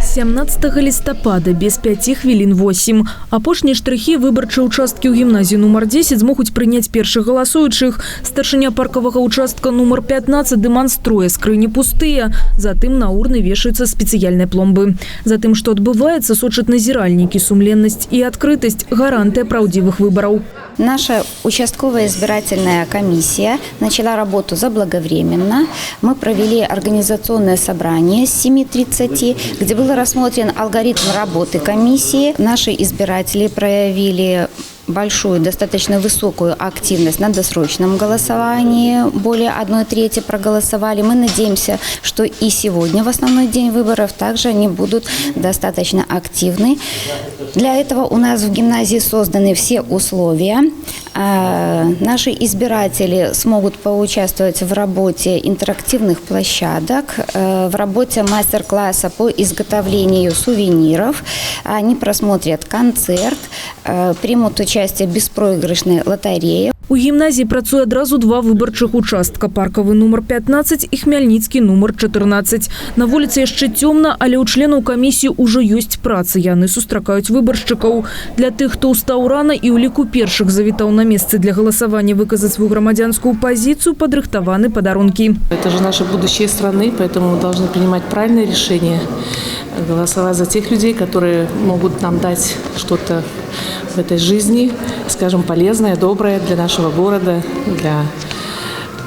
17 листопада без 5 хвілін 8. Апошнія штрихі выбарчыя участкі ў гімназіі нумар 10 змогуць прыняць першых галасуючых. Старшыня паркавага участка нумар 15 дэманструе скрыні пустыя. Затым на урны вешаюцца спецыяльныя пломбы. Затым, што адбываецца, сочаць назіральнікі. Сумленнасць і адкрытасць – гарантыя праўдзівых выбараў. Наша участковая избирательная комиссия начала работу заблаговременно. Мы провели организационное собрание с 7:30, где был рассмотрен алгоритм работы комиссии. Наши избиратели проявили большую, достаточно высокую активность на досрочном голосовании. Более 1/3 проголосовали. Мы надеемся, что и сегодня, в основной день выборов, также они будут достаточно активны. Для этого у нас в гимназии созданы все условия. Наши избиратели смогут поучаствовать в работе интерактивных площадок, в работе мастер-класса по изготовлению сувениров. Они просмотрят концерт, примут участие в беспроигрышной лотерее. У гімназіі працуе адразу два выбарчых участка – паркавы нумар 15 і хмяльніцкі нумар 14. На вуліцы яшчэ цёмна, але ў членаў камісіі ўжо ёсць праца. Яны сустракаюць выбаршчыкаў. Для тых, хто ўстаў рана і ў ліку першых завітаў на месцы для галасавання выказаць сваю грамадзянскую пазіцыю, падрыхтаваны падарункі. Это же наше будущее страны, поэтому мы должны принимать правильные решения, голосовать за тех людей, которые могут нам дать что-то в этой жизни, скажем, полезное, доброе для нашего города, для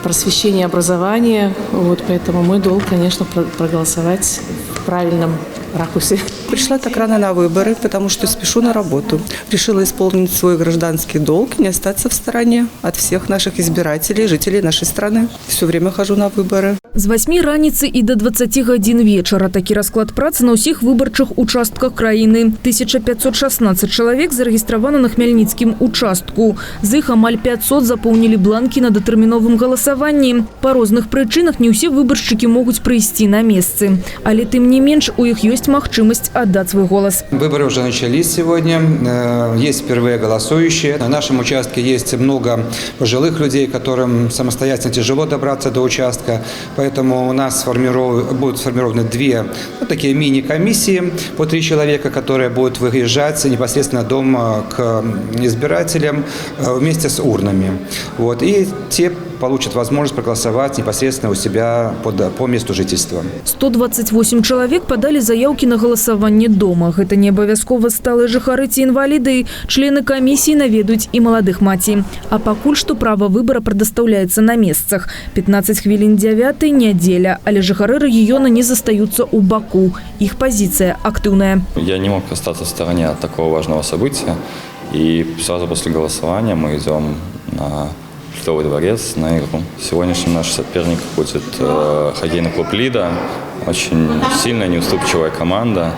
просвещения, образования. Вот, поэтому мой долг, конечно, проголосовать в правильном ракурсе. Пришла так рано на выборы, потому что спешу на работу. Решила исполнить свой гражданский долг, не остаться в стороне от всех наших избирателей, жителей нашей страны. Все время хожу на выборы. З 8 раніцы і до 20 гадзін вечара. Такі расклад працы на ўсіх выбарчых участках краіны. 1516 чалавек зарэгістравана на хмяльніцкім участку. З іх амаль 500 запоўнілі бланкі на датэрміновым галасаванні. Па розных прычынах не ўсе выбаршчыкі могуць прыйсці на месцы. Але тым не менш у іх ёсць магчымасць отдать свой голос. Выборы уже начались сегодня. Есть впервые голосующие. На нашем участке есть много пожилых людей, которым самостоятельно тяжело добраться до участка. Поэтому у нас будут сформированы две такие мини-комиссии по 3 человека, которые будут выезжать непосредственно дома к избирателям вместе с урнами. Вот. И те получат возможность проголосовать непосредственно у себя по месту жительства. 128 человек подали заявки на голосование дома. Это не обовязково сталые жыхары ці инвалиды. Члены комиссии наведуць и молодых маці. А пакуль что право выбора предоставляется на местах. 15 хвілін 9 неделя. Але жыхары региона не застаются у баку. Их позиция активная. Я не мог остаться в стороне от такого важного события. И сразу после голосования мы идем на Ледовый дворец на игру. Сегодняшний наш соперник будет хоккейный клуб «Лида». Очень сильная, неуступчивая команда,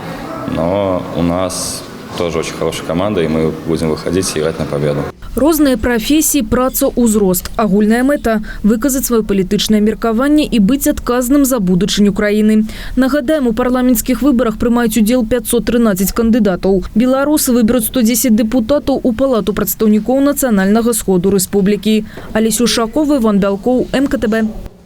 но у нас тоже очень хорошая команда, и мы будем выходить и играть на победу. Розныя прафесіі, праца, узрост. Агульная мэта – выказаць сваё палітычнае меркаванне і быць адказным за будучыню краіны. Нагадаем, у парламенцкіх выбарах прымаюць удзел 513 кандыдатаў. Беларусы выберуць 110 дэпутатаў у Палату прадстаўнікоў Нацыянальнага сходу рэспублікі. Алесь Ушакова, Іван Бялкоў, МКТБ.